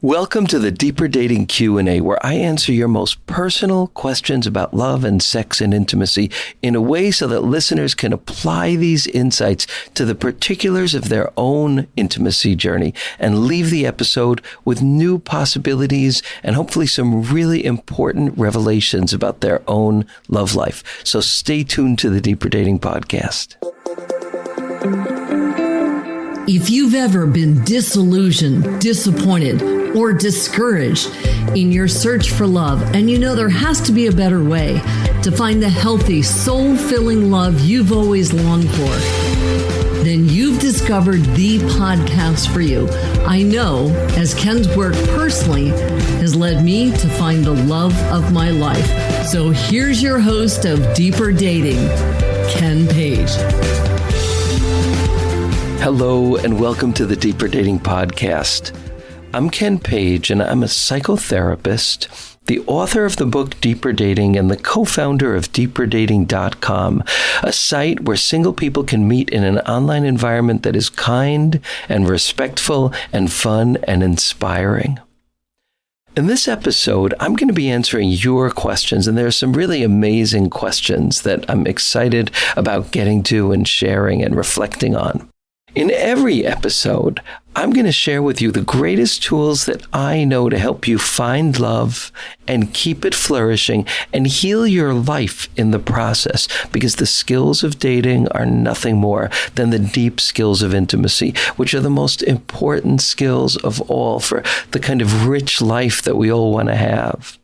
Welcome to the Deeper Dating Q&A, where I answer your most personal questions about love and sex and intimacy in a way so that listeners can apply these insights to the particulars of their own intimacy journey and leave the episode with new possibilities and hopefully some really important revelations about their own love life. So stay tuned to the Deeper Dating Podcast. If you've ever been disillusioned, disappointed, or discouraged in your search for love, and you know there has to be a better way to find the healthy, soul-filling love you've always longed for, then you've discovered the podcast for you. I know, as Ken's work personally has led me to find the love of my life. So here's your host of Deeper Dating, Ken Page. Hello, and welcome to the Deeper Dating Podcast. I'm Ken Page, and I'm a psychotherapist, the author of the book Deeper Dating, and the co-founder of deeperdating.com, a site where single people can meet in an online environment that is kind and respectful and fun and inspiring. In this episode, I'm going to be answering your questions, and there are some really amazing questions that I'm excited about getting to and sharing and reflecting on. In every episode, I'm going to share with you the greatest tools that I know to help you find love and keep it flourishing and heal your life in the process, because the skills of dating are nothing more than the deep skills of intimacy, which are the most important skills of all for the kind of rich life that we all want to have.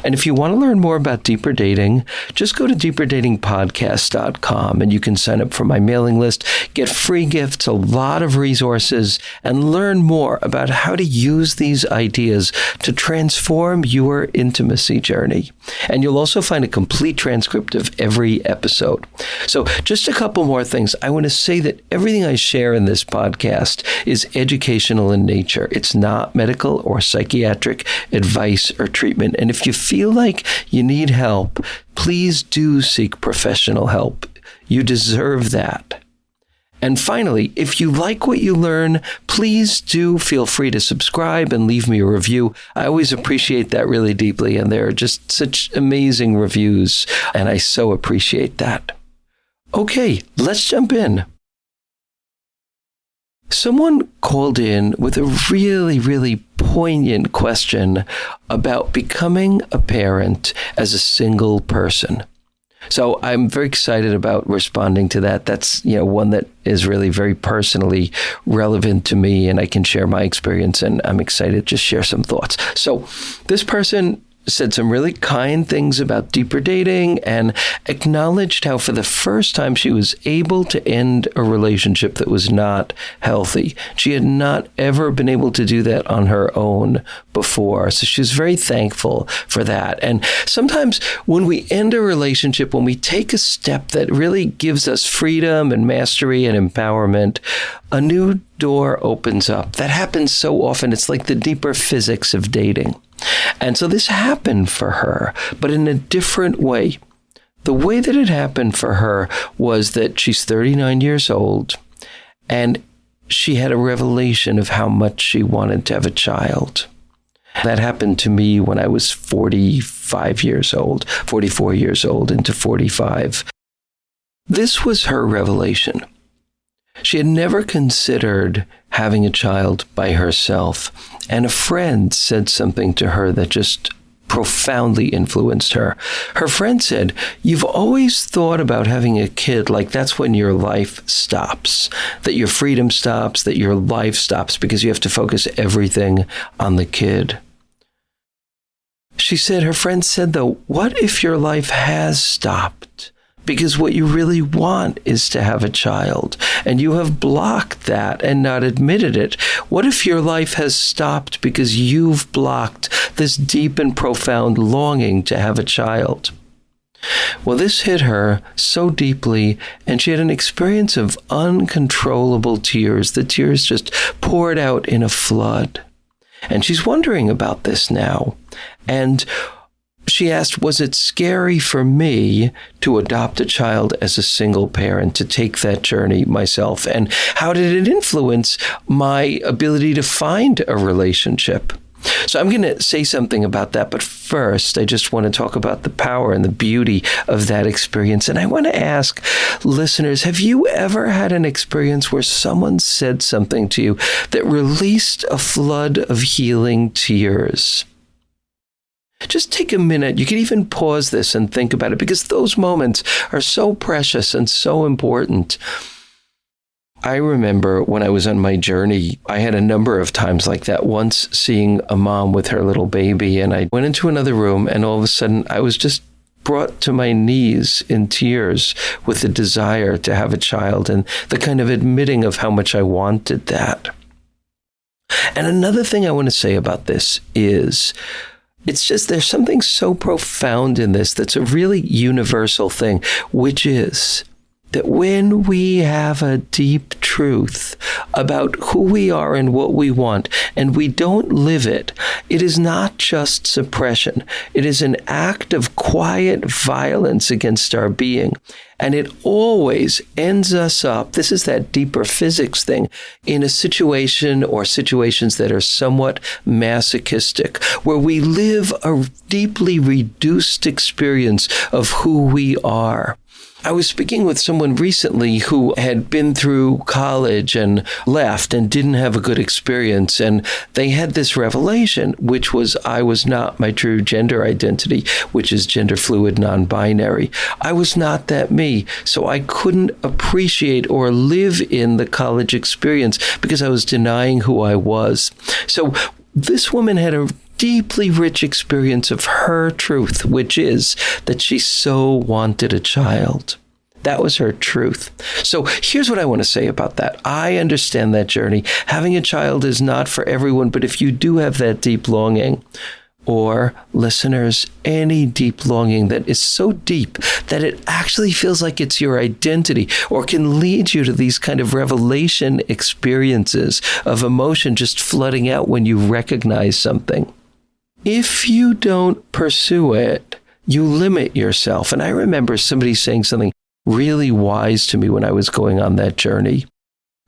And if you want to learn more about Deeper Dating, just go to deeperdatingpodcast.com and you can sign up for my mailing list, get free gifts, a lot of resources, and learn more about how to use these ideas to transform your intimacy journey. And you'll also find a complete transcript of every episode. So just a couple more things. I want to say that everything I share in this podcast is educational in nature. It's not medical or psychiatric advice or treatment. And if you feel like you need help, please do seek professional help. You deserve that. And finally, if you like what you learn, please do feel free to subscribe and leave me a review. I always appreciate that really deeply, and there are just such amazing reviews, and I so appreciate that. Okay, let's jump in. Someone called in with a really, really poignant question about becoming a parent as a single person. So I'm very excited about responding to that. That's, one that is really very personally relevant to me, and I can share my experience, and I'm excited to just share some thoughts. So this person said some really kind things about Deeper Dating and acknowledged how for the first time she was able to end a relationship that was not healthy. She had not ever been able to do that on her own before. So she was very thankful for that. And sometimes when we end a relationship, when we take a step that really gives us freedom and mastery and empowerment, a new door opens up. That happens so often. It's like the deeper physics of dating. And so this happened for her, but in a different way. The way that it happened for her was that she's 39 years old, and she had a revelation of how much she wanted to have a child. That happened to me when I was 44 years old into 45. This was her revelation. She had never considered having a child by herself, and a friend said something to her that just profoundly influenced her. Her friend said, "You've always thought about having a kid like that's when your life stops, that your freedom stops, that your life stops because you have to focus everything on the kid." She said, her friend said, though, what if your life has stopped? Because what you really want is to have a child, and you have blocked that and not admitted it. What if your life has stopped because you've blocked this deep and profound longing to have a child? Well, this hit her so deeply, and she had an experience of uncontrollable tears. The tears just poured out in a flood. And she's wondering about this now. And she asked, was it scary for me to adopt a child as a single parent, to take that journey myself? And how did it influence my ability to find a relationship? So I'm going to say something about that. But first, I just want to talk about the power and the beauty of that experience. And I want to ask listeners, have you ever had an experience where someone said something to you that released a flood of healing tears? Just take a minute. You can even pause this and think about it, because those moments are so precious and so important. I remember when I was on my journey, I had a number of times like that. Once seeing a mom with her little baby, and I went into another room, and all of a sudden I was just brought to my knees in tears with the desire to have a child and the kind of admitting of how much I wanted that. And another thing I want to say about this is, it's just there's something so profound in this that's a really universal thing, which is that when we have a deep truth about who we are and what we want, and we don't live it, it is not just suppression. It is an act of quiet violence against our being. And it always ends us up, this is that deeper physics thing, in a situation or situations that are somewhat masochistic, where we live a deeply reduced experience of who we are. I was speaking with someone recently who had been through college and left and didn't have a good experience. And they had this revelation, which was, I was not my true gender identity, which is gender fluid, non-binary. I was not that me. So I couldn't appreciate or live in the college experience because I was denying who I was. So this woman had a deeply rich experience of her truth, which is that she so wanted a child. That was her truth. So here's what I want to say about that. I understand that journey. Having a child is not for everyone, but if you do have that deep longing, or listeners, any deep longing that is so deep that it actually feels like it's your identity, or can lead you to these kind of revelation experiences of emotion just flooding out when you recognize something. If you don't pursue it, you limit yourself. And I remember somebody saying something really wise to me when I was going on that journey.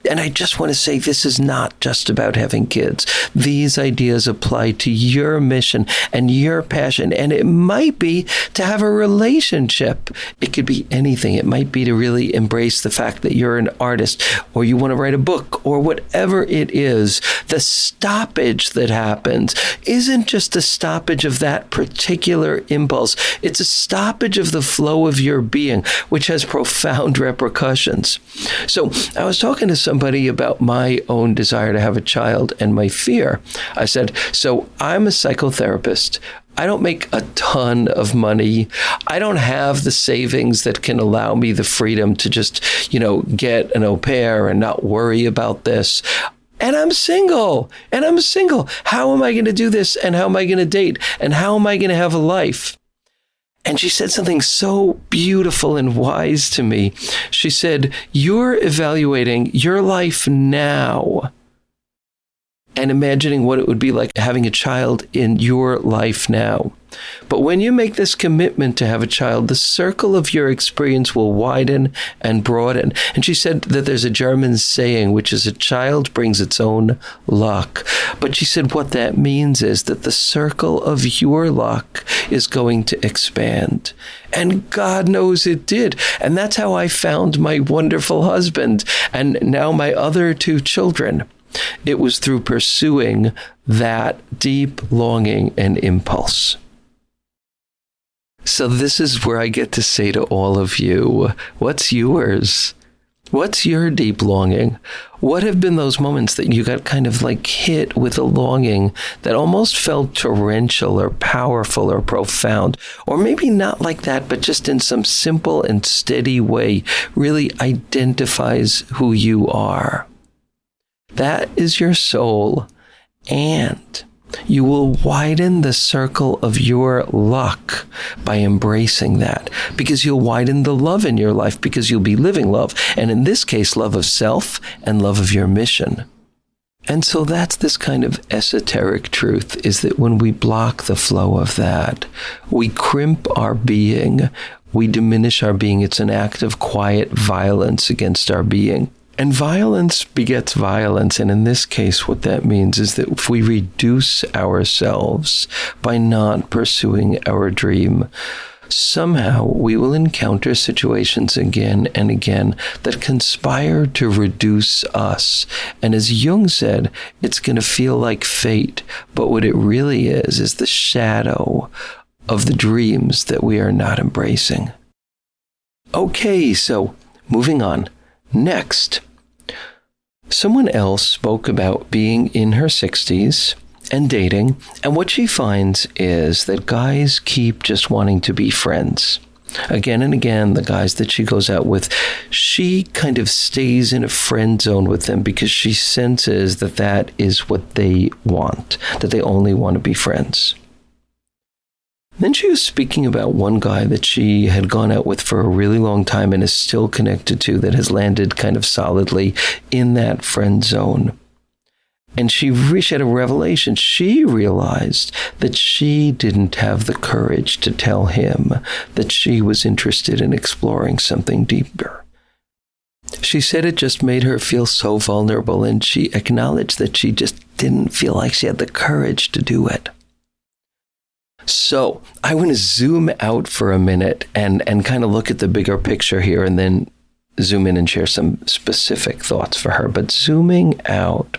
And I just want to say, this is not just about having kids. These ideas apply to your mission and your passion. And it might be to have a relationship. It could be anything. It might be to really embrace the fact that you're an artist, or you want to write a book, or whatever it is. The stoppage that happens isn't just a stoppage of that particular impulse. It's a stoppage of the flow of your being, which has profound repercussions. So I was talking to somebody about my own desire to have a child and my fear. I said, so I'm a psychotherapist. I don't make a ton of money. I don't have the savings that can allow me the freedom to just, get an au pair and not worry about this. And I'm single. How am I going to do this? And how am I going to date? And how am I going to have a life? And she said something so beautiful and wise to me. She said, you're evaluating your life now and imagining what it would be like having a child in your life now. But when you make this commitment to have a child, the circle of your experience will widen and broaden. And she said that there's a German saying, which is, a child brings its own luck. But she said what that means is that the circle of your luck is going to expand. And God knows it did. And that's how I found my wonderful husband and now my other 2 children. It was through pursuing that deep longing and impulse. So this is where I get to say to all of you, what's yours? What's your deep longing? What have been those moments that you got kind of like hit with a longing that almost felt torrential or powerful or profound? Or maybe not like that, but just in some simple and steady way really identifies who you are. That is your soul, and you will widen the circle of your luck by embracing that, because you'll widen the love in your life, because you'll be living love, and in this case, love of self and love of your mission. And so that's this kind of esoteric truth, is that when we block the flow of that, we crimp our being, we diminish our being. It's an act of quiet violence against our being. And violence begets violence. And in this case, what that means is that if we reduce ourselves by not pursuing our dream, somehow we will encounter situations again and again that conspire to reduce us. And as Jung said, it's going to feel like fate. But what it really is the shadow of the dreams that we are not embracing. Okay, so moving on. Next, someone else spoke about being in her 60s and dating, and what she finds is that guys keep just wanting to be friends. Again and again, the guys that she goes out with, she kind of stays in a friend zone with them because she senses that that is what they want, that they only want to be friends. Then she was speaking about one guy that she had gone out with for a really long time and is still connected to, that has landed kind of solidly in that friend zone. And she had a revelation. She realized that she didn't have the courage to tell him that she was interested in exploring something deeper. She said it just made her feel so vulnerable, and she acknowledged that she just didn't feel like she had the courage to do it. So I want to zoom out for a minute and kind of look at the bigger picture here, and then zoom in and share some specific thoughts for her. But zooming out,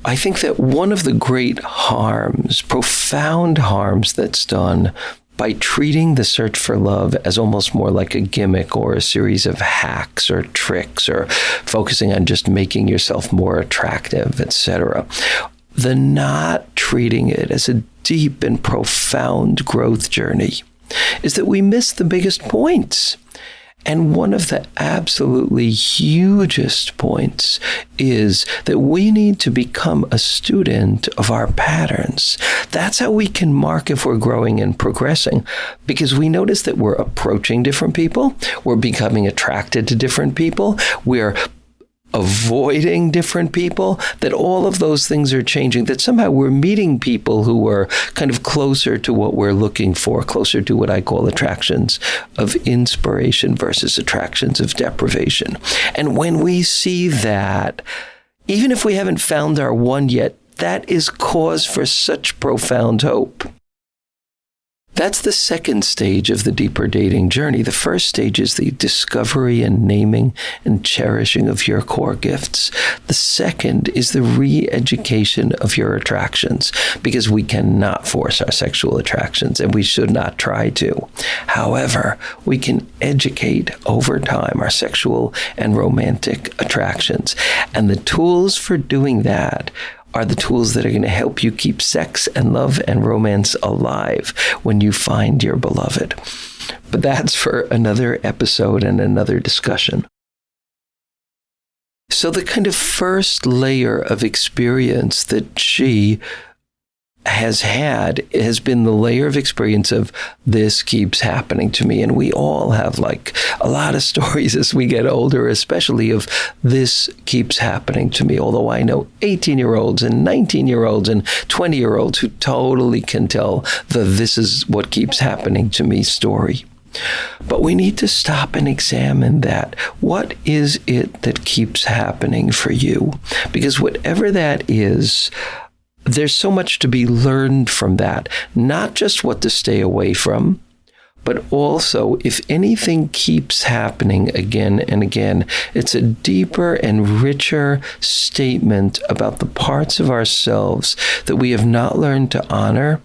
I think that one of the great harms, profound harms that's done by treating the search for love as almost more like a gimmick or a series of hacks or tricks or focusing on just making yourself more attractive, etc., the not treating it as a deep and profound growth journey is that we miss the biggest points. And one of the absolutely hugest points is that we need to become a student of our patterns. That's how we can mark if we're growing and progressing, because we notice that we're approaching different people, we're becoming attracted to different people, we're avoiding different people, that all of those things are changing, that somehow we're meeting people who are kind of closer to what we're looking for, closer to what I call attractions of inspiration versus attractions of deprivation. And when we see that, even if we haven't found our one yet, that is cause for such profound hope. That's the second stage of the deeper dating journey. The first stage is the discovery and naming and cherishing of your core gifts. The second is the re-education of your attractions, because we cannot force our sexual attractions, and we should not try to. However, we can educate over time our sexual and romantic attractions. And the tools for doing that are the tools that are going to help you keep sex and love and romance alive when you find your beloved. But that's for another episode and another discussion. So the kind of first layer of experience that she has had has been the layer of experience of this keeps happening to me. And we all have like a lot of stories as we get older, especially of this keeps happening to me. Although I know 18-year-olds and 19-year-olds and 20-year-olds who totally can tell the this is what keeps happening to me story. But we need to stop and examine that. What is it that keeps happening for you? Because whatever that is, there's so much to be learned from that. Not just what to stay away from, but also if anything keeps happening again and again, it's a deeper and richer statement about the parts of ourselves that we have not learned to honor,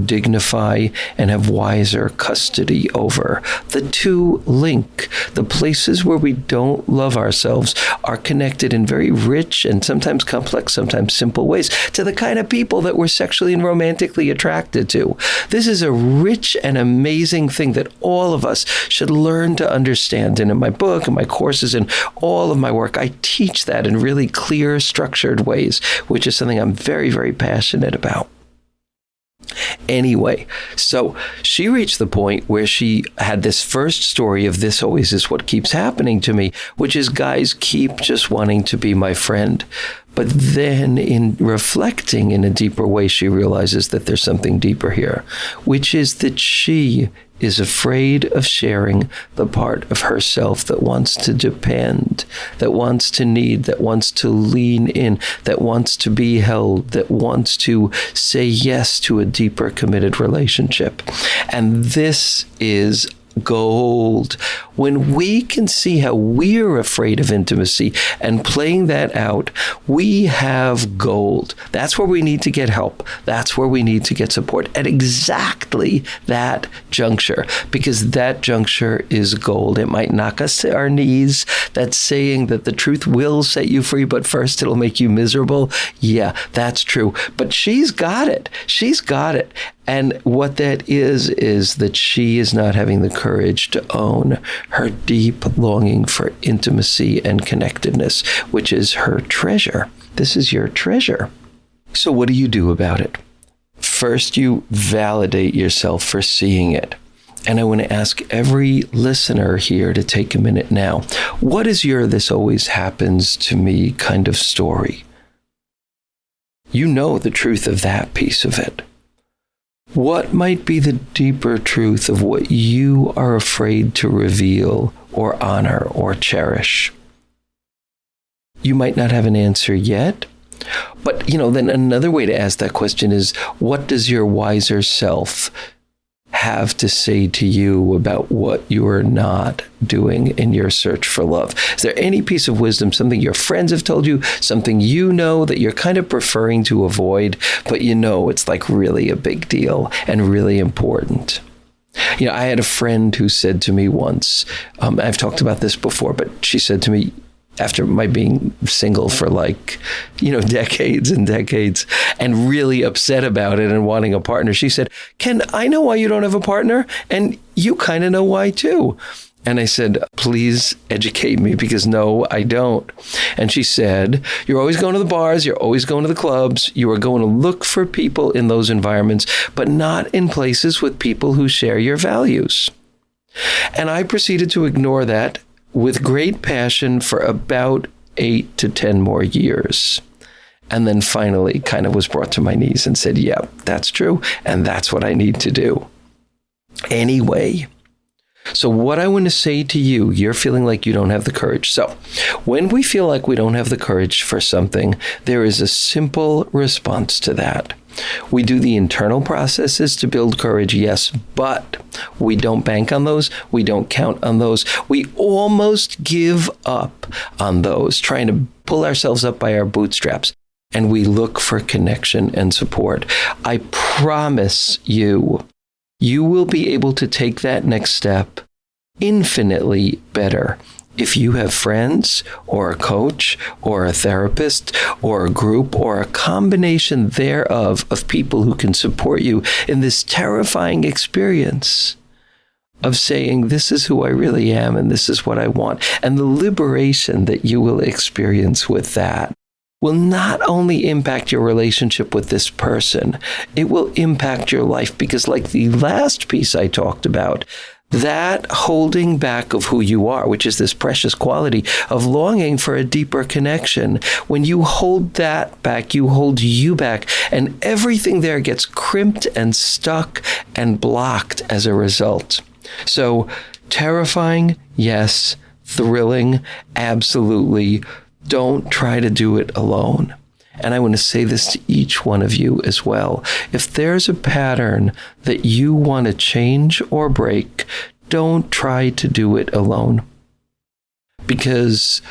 dignify, and have wiser custody over. The two link. The places where we don't love ourselves are connected in very rich and sometimes complex, sometimes simple ways to the kind of people that we're sexually and romantically attracted to. This is a rich and amazing thing that all of us should learn to understand. And in my book, in my courses, and all of my work, I teach that in really clear, structured ways, which is something I'm very, very passionate about. Anyway, so she reached the point where she had this first story of this always is what keeps happening to me, which is guys keep just wanting to be my friend. But then in reflecting in a deeper way, she realizes that there's something deeper here, which is that she is afraid of sharing the part of herself that wants to depend, that wants to need, that wants to lean in, that wants to be held, that wants to say yes to a deeper committed relationship. And this is gold. When we can see how we're afraid of intimacy and playing that out, we have gold. That's where we need to get help. That's where we need to get support at exactly that juncture, because that juncture is gold. It might knock us to our knees. That's saying that the truth will set you free, but first it'll make you miserable. Yeah, that's true. But she's got it. She's got it. And what that is that she is not having the courage to own her deep longing for intimacy and connectedness, which is her treasure. This is your treasure. So what do you do about it? First, you validate yourself for seeing it. And I want to ask every listener here to take a minute now. What is your "this always happens to me" kind of story? You know the truth of that piece of it. What might be the deeper truth of what you are afraid to reveal or honor or cherish? You might not have an answer yet, but then another way to ask that question is, what does your wiser self have to say to you about what you are not doing in your search for love? Is there any piece of wisdom, something your friends have told you, something you know that you're kind of preferring to avoid, but it's like really a big deal and really important? I had a friend who said to me once, I've talked about this before, but she said to me, after my being single for decades and decades and really upset about it and wanting a partner, she said, "Ken, I know why you don't have a partner, and you kind of know why too." And I said, "Please educate me, because no, I don't." And she said, "You're always going to the bars, you're always going to the clubs, you are going to look for people in those environments, but not in places with people who share your values." And I proceeded to ignore that with great passion for about 8 to 10 more years. And then finally kind of was brought to my knees and said, "Yeah, that's true. And that's what I need to do." Anyway, so what I want to say to you, you're feeling like you don't have the courage. So when we feel like we don't have the courage for something, there is a simple response to that. We do the internal processes to build courage, yes, but we don't bank on those. We don't count on those. We almost give up on those, trying to pull ourselves up by our bootstraps. And we look for connection and support. I promise you, you will be able to take that next step infinitely better if you have friends or a coach or a therapist or a group or a combination thereof of people who can support you in this terrifying experience of saying, "This is who I really am and this is what I want." And the liberation that you will experience with that will not only impact your relationship with this person, it will impact your life, because like the last piece I talked about, that holding back of who you are, which is this precious quality of longing for a deeper connection, when you hold that back, you hold you back, and everything there gets crimped and stuck and blocked as a result. So terrifying, yes. Thrilling, absolutely. Don't try to do it alone. And I want to say this to each one of you as well. If there's a pattern that you want to change or break, don't try to do it alone, because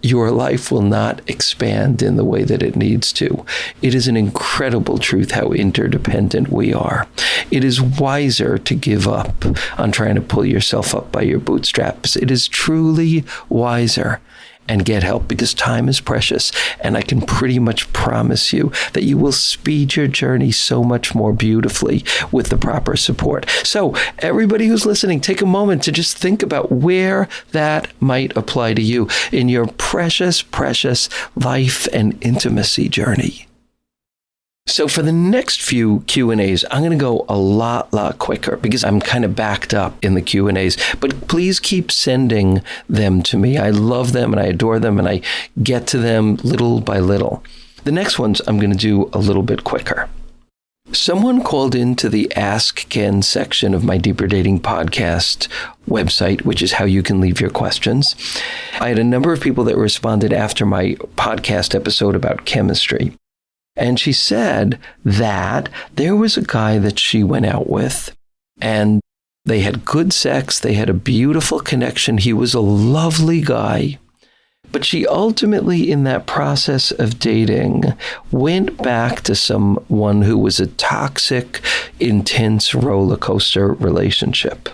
your life will not expand in the way that it needs to. It is an incredible truth how interdependent we are. It is wiser to give up on trying to pull yourself up by your bootstraps. It is truly wiser. And get help, because time is precious. And I can pretty much promise you that you will speed your journey so much more beautifully with the proper support. So everybody who's listening, take a moment to just think about where that might apply to you in your precious, precious life and intimacy journey. So for the next few Q&As, I'm going to go a lot quicker because I'm kind of backed up in the Q&As. But please keep sending them to me. I love them and I adore them and I get to them little by little. The next ones I'm going to do a little bit quicker. Someone called into the Ask Ken section of my Deeper Dating podcast website, which is how you can leave your questions. I had a number of people that responded after my podcast episode about chemistry. And she said that there was a guy that she went out with and they had good sex. They had a beautiful connection. He was a lovely guy. But she ultimately, in that process of dating, went back to someone who was a toxic, intense roller coaster relationship.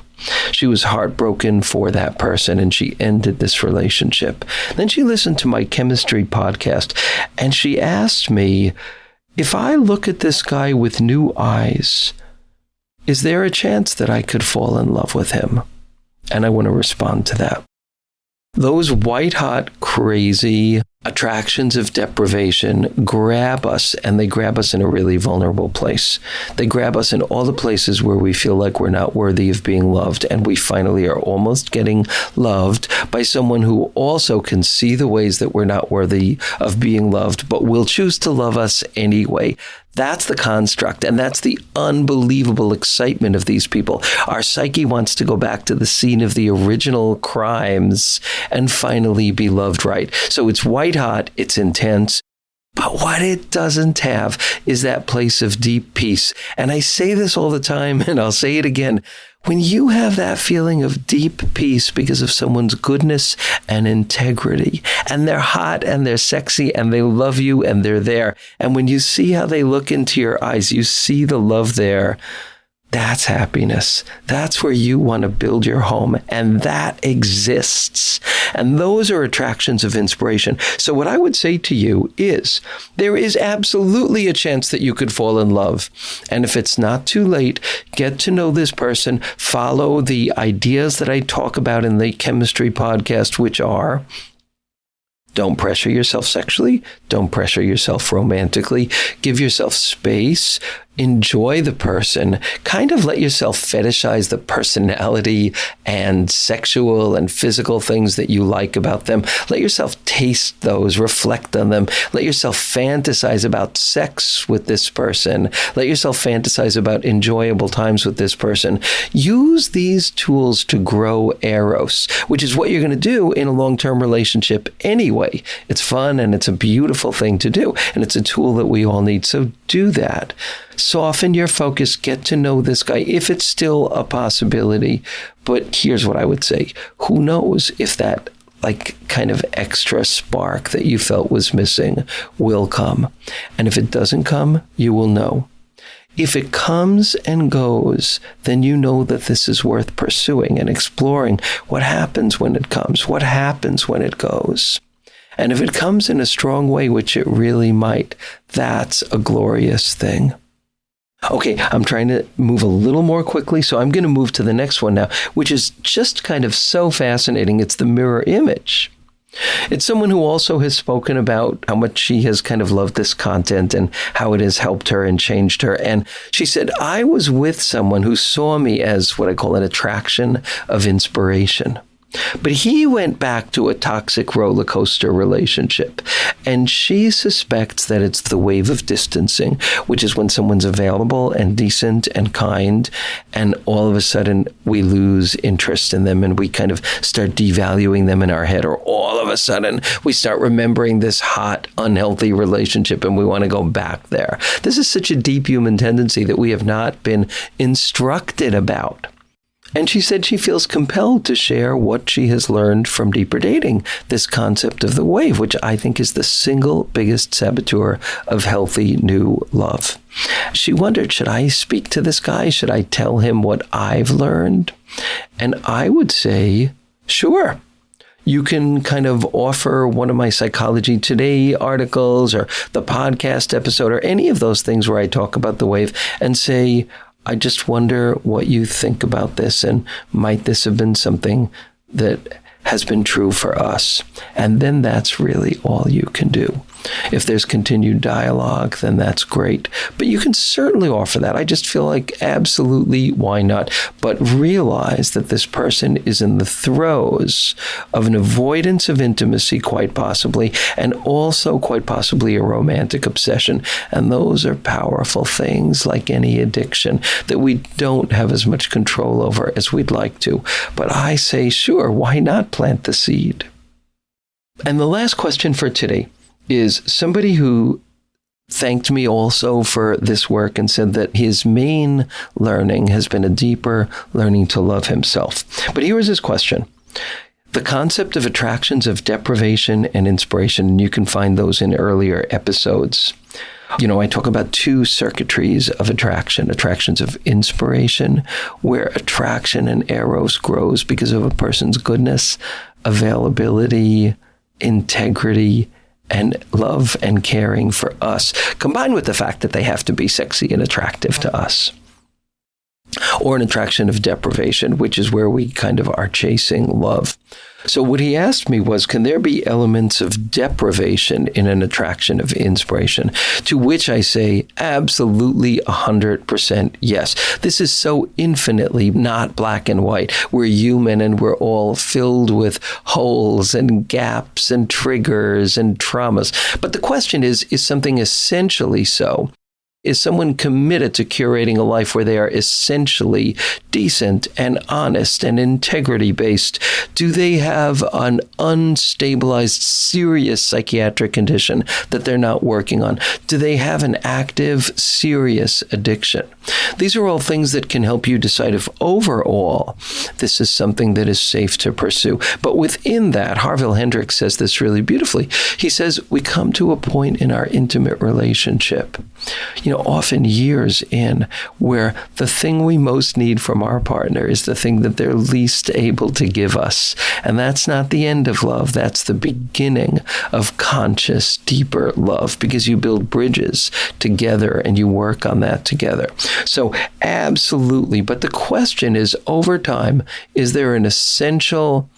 She was heartbroken for that person and she ended this relationship. Then she listened to my chemistry podcast and she asked me, if I look at this guy with new eyes, is there a chance that I could fall in love with him? And I want to respond to that. Those white-hot, crazy attractions of deprivation grab us, and they grab us in a really vulnerable place. They grab us in all the places where we feel like we're not worthy of being loved, and we finally are almost getting loved by someone who also can see the ways that we're not worthy of being loved, but will choose to love us anyway. That's the construct, and that's the unbelievable excitement of these people. Our psyche wants to go back to the scene of the original crimes and finally be loved right. So it's white hot, it's intense, but what it doesn't have is that place of deep peace. And I say this all the time, and I'll say it again. When you have that feeling of deep peace because of someone's goodness and integrity, and they're hot and they're sexy and they love you and they're there, and when you see how they look into your eyes, you see the love there, that's happiness. That's where you want to build your home, and that exists. And those are attractions of inspiration. So what I would say to you is there is absolutely a chance that you could fall in love. And if it's not too late, get to know this person, follow the ideas that I talk about in the chemistry podcast, which are: don't pressure yourself sexually. Don't pressure yourself romantically. Give yourself space. Enjoy the person. Kind of let yourself fetishize the personality and sexual and physical things that you like about them. Let yourself taste those, reflect on them. Let yourself fantasize about sex with this person. Let yourself fantasize about enjoyable times with this person. Use these tools to grow eros, which is what you're going to do in a long-term relationship anyway. It's fun and it's a beautiful thing to do, and it's a tool that we all need. So do that. Soften your focus, get to know this guy if it's still a possibility. But here's what I would say. Who knows if that kind of extra spark that you felt was missing will come. And if it doesn't come, you will know. If it comes and goes, then you know that this is worth pursuing and exploring. What happens when it comes? What happens when it goes? And if it comes in a strong way, which it really might, that's a glorious thing. Okay, I'm trying to move a little more quickly, so I'm going to move to the next one now, which is just kind of so fascinating. It's the mirror image. It's someone who also has spoken about how much she has kind of loved this content and how it has helped her and changed her. And she said, I was with someone who saw me as what I call an attraction of inspiration. But he went back to a toxic roller coaster relationship, and she suspects that it's the wave of distancing, which is when someone's available and decent and kind, and all of a sudden we lose interest in them and we kind of start devaluing them in our head, or all of a sudden we start remembering this hot, unhealthy relationship and we want to go back there. This is such a deep human tendency that we have not been instructed about. And she said she feels compelled to share what she has learned from deeper dating, this concept of the wave, which I think is the single biggest saboteur of healthy new love. She wondered, should I speak to this guy? Should I tell him what I've learned? And I would say, sure. You can kind of offer one of my Psychology Today articles or the podcast episode or any of those things where I talk about the wave and say, I just wonder what you think about this, and might this have been something that has been true for us. And then that's really all you can do. If there's continued dialogue, then that's great. But you can certainly offer that. I just feel like absolutely, why not? But realize that this person is in the throes of an avoidance of intimacy, quite possibly, and also quite possibly a romantic obsession. And those are powerful things, like any addiction, that we don't have as much control over as we'd like to. But I say, sure, why not plant the seed? And the last question for today is somebody who thanked me also for this work and said that his main learning has been a deeper learning to love himself. But here is his question. The concept of attractions of deprivation and inspiration, and you can find those in earlier episodes. I talk about two circuitries of attraction, attractions of inspiration, where attraction and eros grows because of a person's goodness, availability, integrity, and love and caring for us, combined with the fact that they have to be sexy and attractive to us. Or an attraction of deprivation, which is where we kind of are chasing love. So what he asked me was, can there be elements of deprivation in an attraction of inspiration? To which I say, absolutely 100% yes. This is so infinitely not black and white. We're human and we're all filled with holes and gaps and triggers and traumas. But the question is something essentially so? Is someone committed to curating a life where they are essentially decent and honest and integrity-based? Do they have an unstabilized, serious psychiatric condition that they're not working on? Do they have an active, serious addiction? These are all things that can help you decide if overall this is something that is safe to pursue. But within that, Harville Hendricks says this really beautifully. He says, we come to a point in our intimate relationship, often years in, where the thing we most need from our partner is the thing that they're least able to give us. And that's not the end of love. That's the beginning of conscious, deeper love, because you build bridges together and you work on that together. So absolutely. But the question is, over time, is there an essential,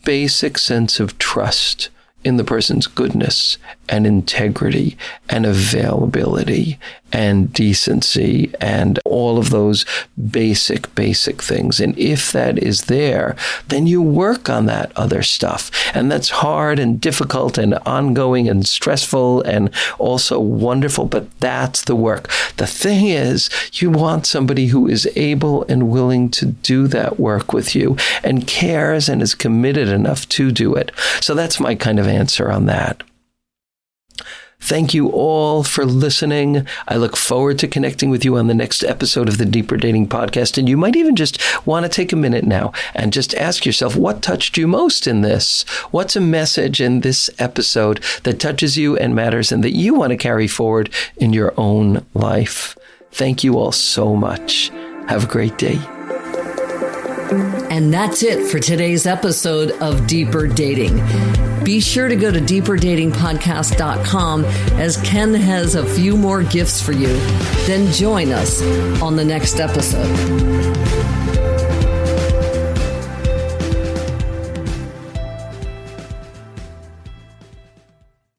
basic sense of trust in the person's goodness and integrity and availability and decency and all of those basic things? And if that is there, then you work on that other stuff. And that's hard and difficult and ongoing and stressful and also wonderful, but that's the work. The thing is, you want somebody who is able and willing to do that work with you and cares and is committed enough to do it. So that's my kind of answer on that. Thank you all for listening. I look forward to connecting with you on the next episode of the Deeper Dating Podcast. And you might even just want to take a minute now and just ask yourself, what touched you most in this? What's a message in this episode that touches you and matters and that you want to carry forward in your own life? Thank you all so much. Have a great day. And that's it for today's episode of Deeper Dating. Be sure to go to deeperdatingpodcast.com, as Ken has a few more gifts for you. Then join us on the next episode.